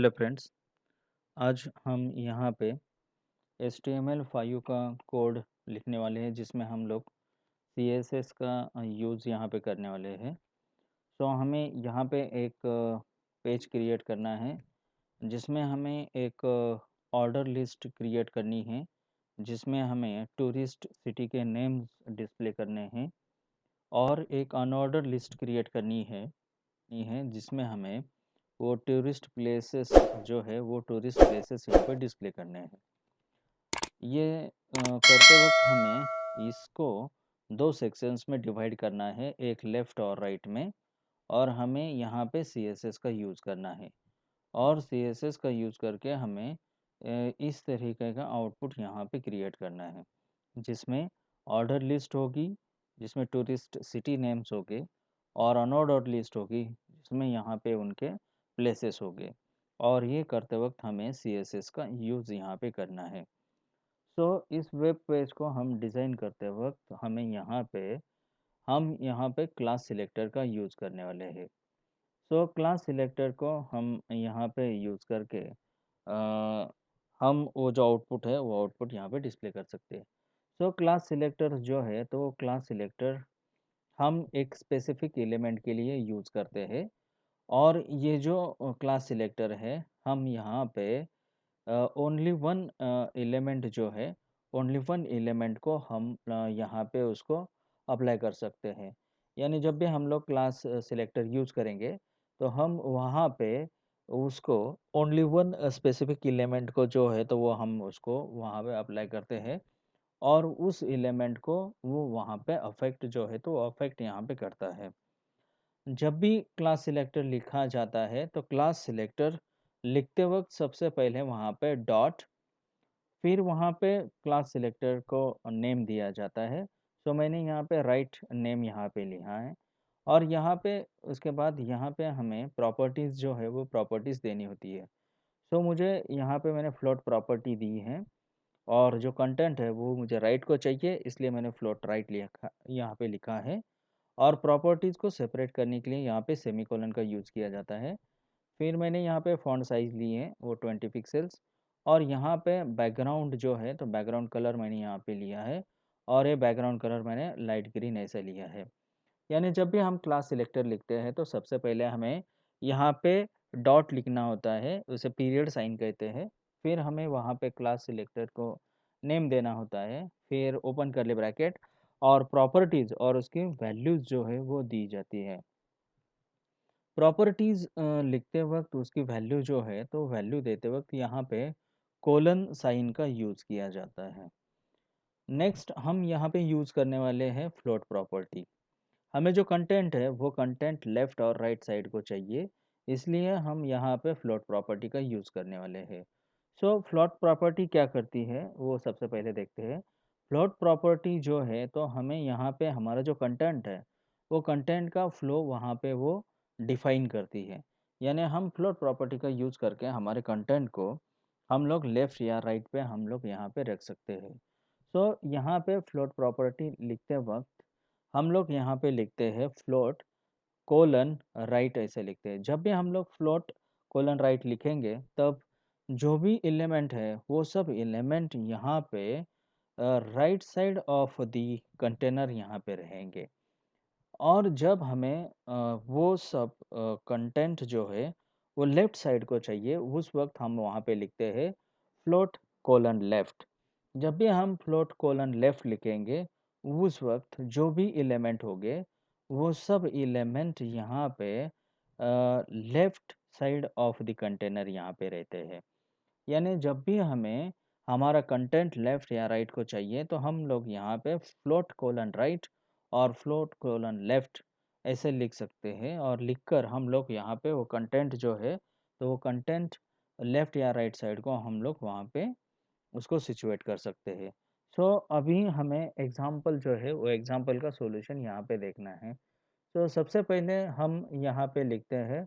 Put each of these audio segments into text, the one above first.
Hello friends. आज हम यहाँ पे HTML5 का कोड लिखने वाले हैं जिसमें हम लोग CSS का यूज़ यहाँ पे करने वाले हैं। तो हमें यहाँ पे एक पेज क्रिएट करना है जिसमें हमें एक ऑर्डर लिस्ट क्रिएट करनी है जिसमें हमें टूरिस्ट सिटी के नेम्स डिस्प्ले करने हैं और एक अनऑर्डर लिस्ट क्रिएट करनी है जिसमें हमें वो टूरिस्ट प्लेसेस जो है वो टूरिस्ट प्लेसेस यहाँ पे डिस्प्ले करने हैं। ये करते वक्त हमें इसको दो सेक्शंस में डिवाइड करना है, एक लेफ़्ट और राइट में, और हमें यहाँ पे CSS का यूज़ करना है और CSS का यूज़ करके हमें इस तरीके का आउटपुट यहाँ पे क्रिएट करना है जिसमें ऑर्डर लिस्ट होगी, जिसमें टूरिस्ट सिटी नेम्स होंगे, और अनऑर्डर्ड लिस्ट होगी जिसमें यहाँ पे उनके प्लेसेस होंगे। और ये करते वक्त हमें CSS का यूज़ यहाँ पे करना है। सो इस वेब पेज को हम डिज़ाइन करते वक्त हम यहाँ पे क्लास सिलेक्टर का यूज़ करने वाले हैं। सो क्लास सिलेक्टर को हम यहाँ पे यूज़ करके हम वो जो आउटपुट है वो आउटपुट यहाँ पे डिस्प्ले कर सकते हैं। सो क्लास सिलेक्टर जो है तो वो क्लास सिलेक्टर हम एक स्पेसिफिक एलिमेंट के लिए यूज़ करते हैं, और ये जो क्लास सिलेक्टर है हम यहाँ पे ओनली वन एलिमेंट जो है, ओनली वन एलिमेंट को हम यहाँ पे उसको अप्लाई कर सकते हैं। यानी जब भी हम लोग क्लास सिलेक्टर यूज़ करेंगे तो हम वहाँ पे उसको ओनली वन स्पेसिफिक एलिमेंट को जो है तो वो हम उसको वहाँ पे अप्लाई करते हैं, और उस एलिमेंट को वो वहाँ पे अफेक्ट जो है तो अफेक्ट यहाँ पे करता है। जब भी क्लास सिलेक्टर लिखा जाता है तो क्लास सिलेक्टर लिखते वक्त सबसे पहले वहाँ पे डॉट, फिर वहाँ पे क्लास सिलेक्टर को नेम दिया जाता है। सो मैंने यहाँ पे राइट नेम यहाँ पे लिखा है, और यहाँ पे उसके बाद यहाँ पे हमें प्रॉपर्टीज़ जो है वो प्रॉपर्टीज़ देनी होती है। सो मुझे यहाँ पे मैंने फ्लोट प्रॉपर्टी दी है, और जो कंटेंट है वो मुझे राइट को चाहिए, इसलिए मैंने फ्लोट राइट लिखा यहाँ पे लिखा है। और प्रॉपर्टीज़ को सेपरेट करने के लिए यहाँ पे सेमीकोलन का यूज़ किया जाता है। फिर मैंने यहाँ पे फ़ॉन्ट साइज़ लिए हैं वो 20 पिक्सेल्स, और यहाँ पे बैकग्राउंड जो है तो बैकग्राउंड कलर मैंने यहाँ पे लिया है, और ये बैकग्राउंड कलर मैंने लाइट ग्रीन ऐसा लिया है। यानी जब भी हम क्लास सिलेक्टर लिखते हैं तो सबसे पहले हमें यहाँ पे डॉट लिखना होता है, उसे पीरियड साइन कहते हैं। फिर हमें वहाँ पे क्लास सिलेक्टर को नेम देना होता है, फिर ओपन कर्ली ब्रैकेट और प्रॉपर्टीज़ और उसकी वैल्यूज़ जो है वो दी जाती है। प्रॉपर्टीज़ लिखते वक्त उसकी वैल्यू जो है तो वैल्यू देते वक्त यहाँ पे कोलन साइन का यूज़ किया जाता है। नेक्स्ट हम यहाँ पे यूज़ करने वाले हैं फ्लोट प्रॉपर्टी। हमें जो कंटेंट है वो कंटेंट लेफ़्ट और राइट साइड को चाहिए, इसलिए हम यहाँ पे फ्लोट प्रॉपर्टी का यूज़ करने वाले हैं। सो फ्लोट प्रॉपर्टी क्या करती है वो सबसे पहले देखते हैं। फ्लोट प्रॉपर्टी जो है तो हमें यहाँ पे हमारा जो कंटेंट है वो कंटेंट का फ्लो वहाँ पे वो डिफाइन करती है। यानी हम फ्लोट प्रॉपर्टी का यूज़ करके हमारे कंटेंट को हम लोग लेफ़्ट या राइट पे हम लोग यहाँ पे रख सकते हैं। सो यहाँ पे फ्लोट प्रॉपर्टी लिखते वक्त हम लोग यहाँ पे लिखते हैं फ्लोट कोलन राइट ऐसे लिखते हैं। जब भी हम लोग फ्लोट कोलन राइट लिखेंगे तब जो भी एलिमेंट है वो सब एलिमेंट यहाँ पे right side of the container यहाँ पे रहेंगे, और जब हमें वो सब कंटेंट जो है वो लेफ़्ट साइड को चाहिए उस वक्त हम वहाँ पे लिखते हैं फ्लोट कोलन लेफ़्ट। जब भी हम फ्लोट कोलन लेफ़्ट लिखेंगे उस वक्त जो भी एलिमेंट होंगे वो सब एलिमेंट यहाँ पे left side of the container यहाँ पे रहते हैं। यानी जब भी हमें हमारा कंटेंट लेफ़्ट या राइट को चाहिए तो हम लोग यहाँ पे फ्लोट कोलन राइट और फ्लोट कोलन लेफ़्ट ऐसे लिख सकते हैं, और लिखकर हम लोग यहाँ पे वो कंटेंट जो है तो वो कंटेंट लेफ़्ट या राइट साइड को हम लोग वहाँ पे उसको सिचुएट कर सकते हैं। सो अभी हमें एग्ज़ाम्पल जो है वो एग्ज़ाम्पल का सॉल्यूशन यहाँ पे देखना है। तो सबसे पहले हम यहाँ पे लिखते हैं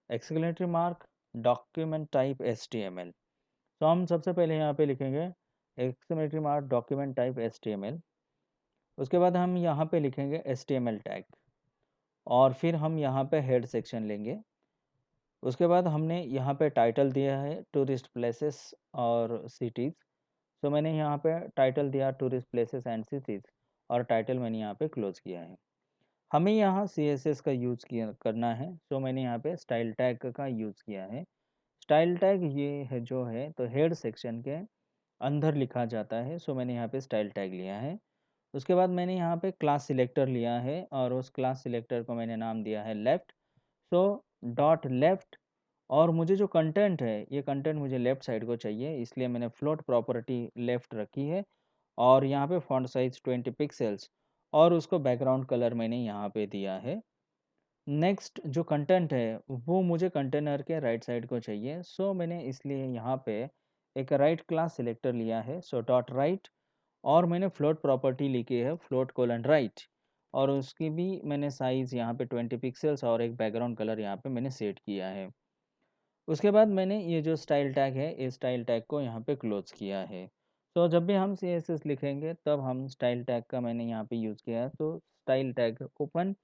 exclamatory mark document type HTML। तो हम सबसे पहले यहाँ पे लिखेंगे exclamatory mark document type HTML। उसके बाद हम यहाँ पे लिखेंगे HTML टैग, और फिर हम यहाँ पे हेड सेक्शन लेंगे। उसके बाद हमने यहाँ पे टाइटल दिया है टूरिस्ट प्लेसेस और सिटीज़। तो मैंने यहाँ पे टाइटल दिया टूरिस्ट प्लेसेस एंड सिटीज़ और टाइटल मैंने यहाँ पे क्लोज़ किया है। हमें यहाँ सीएसएस का यूज़ किया करना है, तो मैंने यहाँ पे स्टाइल टैग का यूज़ किया है। स्टाइल टैग ये है जो है तो हेड सेक्शन के अंदर लिखा जाता है, सो मैंने यहाँ पे स्टाइल टैग लिया है। उसके बाद मैंने यहाँ पे क्लास सिलेक्टर लिया है और उस क्लास सिलेक्टर को मैंने नाम दिया है लेफ्ट। सो डॉट लेफ्ट और मुझे जो कंटेंट है ये कंटेंट मुझे लेफ्ट साइड को चाहिए, इसलिए मैंने फ्लोट प्रॉपर्टी लेफ्ट रखी है और यहाँ पे फॉन्ट साइज 20 पिक्सेल्स और उसको बैकग्राउंड कलर मैंने यहाँ पे दिया है। नेक्स्ट जो कंटेंट है वो मुझे कंटेनर के राइट साइड को चाहिए, सो मैंने इसलिए यहाँ पे एक राइट क्लास सिलेक्टर लिया है, सो डॉट राइट और मैंने फ्लोट प्रॉपर्टी लिखी है फ्लोट कोलन राइट और उसकी भी मैंने साइज़ यहाँ पे 20 पिक्सेल्स और एक बैकग्राउंड कलर यहाँ पे मैंने सेट किया है। उसके बाद मैंने ये जो स्टाइल टैग है इस स्टाइल टैग को यहाँ पे क्लोज किया है। तो जब भी हम सीएसएस लिखेंगे तब हम स्टाइल टैग का मैंने यहाँ पे यूज़ किया है, तो स्टाइल टैग ओपन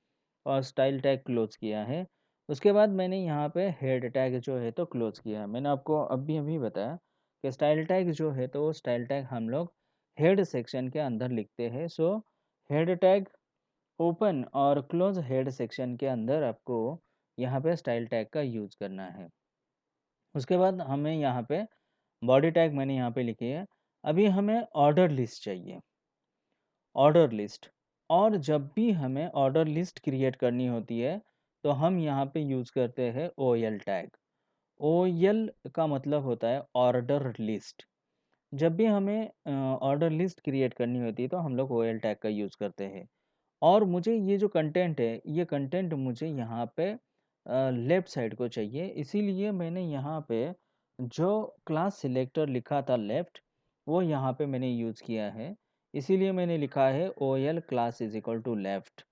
और स्टाइल टैग क्लोज किया है। उसके बाद मैंने यहाँ पे हेड टैग जो है तो क्लोज किया है। मैंने आपको अभी अभी बताया कि स्टाइल टैग जो है तो वो स्टाइल टैग हम लोग हेड सेक्शन के अंदर लिखते हैं। सो हेड टैग ओपन और क्लोज हेड सेक्शन के अंदर आपको यहाँ पे स्टाइल टैग का यूज़ करना है। उसके बाद हमें यहाँ पे बॉडी टैग मैंने यहाँ पे लिखी है। अभी हमें ऑर्डर लिस्ट चाहिए, ऑर्डर लिस्ट। और जब भी हमें ऑर्डर लिस्ट क्रिएट करनी होती है तो हम यहाँ पे यूज़ करते हैं ओएल टैग। ओएल का मतलब होता है ऑर्डर लिस्ट। जब भी हमें ऑर्डर लिस्ट क्रिएट करनी होती है तो हम लोग ओएल टैग का यूज़ करते हैं। और मुझे ये जो कंटेंट है ये कंटेंट मुझे यहाँ पे लेफ्ट साइड को चाहिए, इसीलिए मैंने यहाँ पे जो क्लास सिलेक्टर लिखा था लेफ्ट वो यहाँ पे मैंने यूज़ किया है। इसीलिए मैंने लिखा है O L class is equal to left.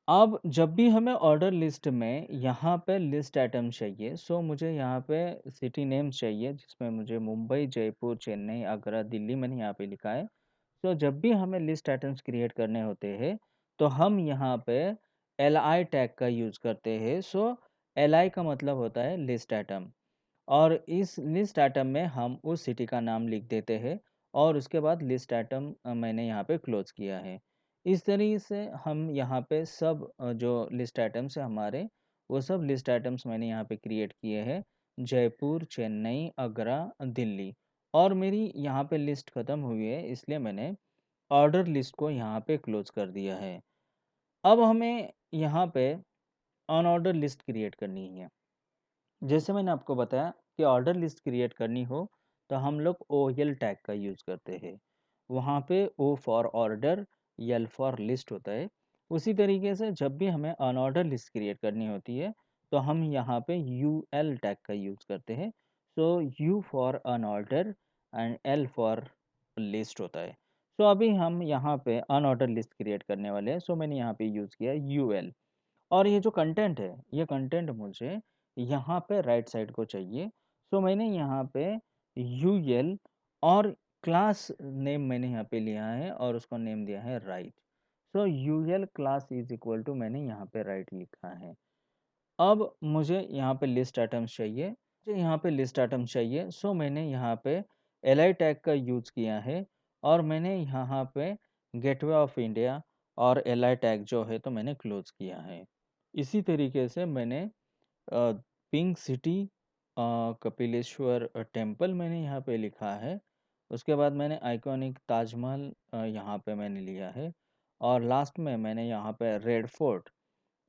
अब जब भी हमें ऑर्डर लिस्ट में यहाँ पे लिस्ट आइटम चाहिए, सो मुझे यहाँ पे सिटी नेम्स चाहिए जिसमें मुझे मुंबई, जयपुर, चेन्नई, आगरा, दिल्ली मैंने यहाँ पे लिखा है। तो जब भी हमें लिस्ट आइटम्स क्रिएट करने होते हैं तो हम यहाँ पे एल आई टैग का यूज़ करते हैं। सो एल आई का मतलब होता है लिस्ट आइटम और इस लिस्ट आइटम में हम उस सिटी का नाम लिख देते हैं और उसके बाद लिस्ट आइटम मैंने यहाँ पे क्लोज किया है। इस तरीके से हम यहाँ पे सब जो लिस्ट आइटम्स है हमारे वो सब लिस्ट आइटम्स मैंने यहाँ पे क्रिएट किए हैं। जयपुर, चेन्नई, आगरा, दिल्ली और मेरी यहाँ पे लिस्ट ख़त्म हुई है, इसलिए मैंने ऑर्डर लिस्ट को यहाँ पे क्लोज कर दिया है। अब हमें यहाँ पे अनऑर्डर लिस्ट क्रिएट करनी है। जैसे मैंने आपको बताया कि ऑर्डर लिस्ट क्रिएट करनी हो तो हम लोग ओ एल टैग का यूज़ करते हैं। वहाँ पे O for order, L for list होता है। उसी तरीके से जब भी हमें अनऑर्डर लिस्ट क्रिएट करनी होती है तो हम यहाँ पे यू एल टैग का यूज़ करते हैं। So you for unordered and L for list होता है। सो अभी हम यहाँ पे अनऑर्डर लिस्ट क्रिएट करने वाले हैं, सो मैंने यहाँ पे यूज़ किया यू एल। और ये जो कंटेंट है ये कंटेंट मुझे यहाँ पे राइट साइड को चाहिए। सो मैंने यहाँ पे यूएल और क्लास नेम मैंने यहाँ पे लिया है और उसको नेम दिया है right. So UL class is equal to मैंने यहाँ पे राइट लिखा है। अब मुझे यहाँ पे लिस्ट आइटम्स चाहिए, मुझे यहाँ पे लिस्ट आइटम्स चाहिए, सो मैंने यहाँ पे एल टैग का यूज़ किया है और मैंने यहाँ पे गेटवे ऑफ इंडिया और एल टैग जो है तो मैंने क्लोज किया है। इसी तरीके से मैंने पिंक सिटी कपिलेश्वर टेम्पल मैंने यहाँ पे लिखा है। उसके बाद मैंने आइकॉनिक ताजमहल यहाँ पे मैंने लिया है और लास्ट में मैंने यहाँ पे रेड फोर्ट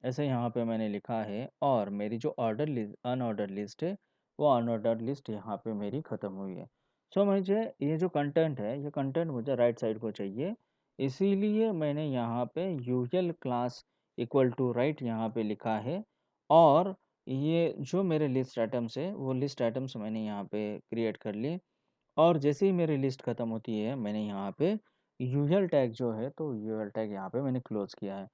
ऐसे यहाँ पे मैंने लिखा है और मेरी जो ऑर्डर लिस्ट अनऑर्डर लिस्ट है वो अनऑर्डर लिस्ट यहाँ पे मेरी ख़त्म हुई है। सो मुझे ये जो कंटेंट है ये कंटेंट मुझे राइट साइड को चाहिए, इसीलिए मैंने यहाँ पे UL class equal to right यहाँ पे लिखा है और ये जो मेरे लिस्ट आइटम्स है वो लिस्ट आइटम्स मैंने यहाँ पे क्रिएट कर लिए और जैसे ही मेरी लिस्ट ख़त्म होती है मैंने यहाँ पे यूजल टैग जो है तो यूजल टैग यहाँ पे मैंने क्लोज किया है।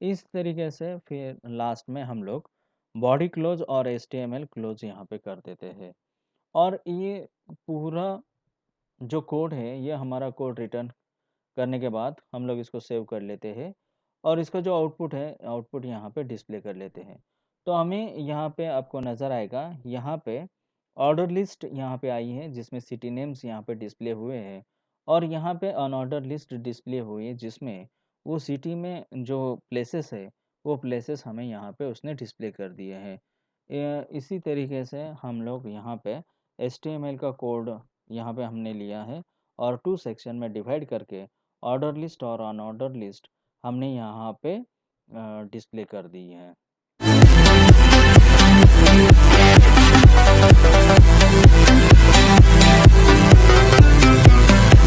इस तरीके से फिर लास्ट में हम लोग बॉडी क्लोज और एचटीएमएल क्लोज यहाँ पे कर देते हैं और ये पूरा जो कोड है ये हमारा कोड रिटर्न करने के बाद हम लोग इसको सेव कर लेते हैं और इसका जो आउटपुट है आउटपुट यहाँ पे डिस्प्ले कर लेते हैं। तो हमें यहाँ पे आपको नज़र आएगा, यहाँ पे ऑर्डर लिस्ट यहाँ पे आई है जिसमें सिटी नेम्स यहाँ पे डिस्प्ले हुए हैं और यहाँ पे अनऑर्डर लिस्ट डिस्प्ले हुई है जिसमें वो सिटी में जो प्लेसेस है वो प्लेसेस हमें यहाँ पे उसने डिस्प्ले कर दिए हैं। इसी तरीके से हम लोग यहाँ पे HTML का कोड यहाँ पे हमने लिया है और 2 सेक्शन में डिवाइड करके ऑर्डर लिस्ट और अनऑर्डर लिस्ट हमने यहाँ पे डिस्प्ले कर दी है।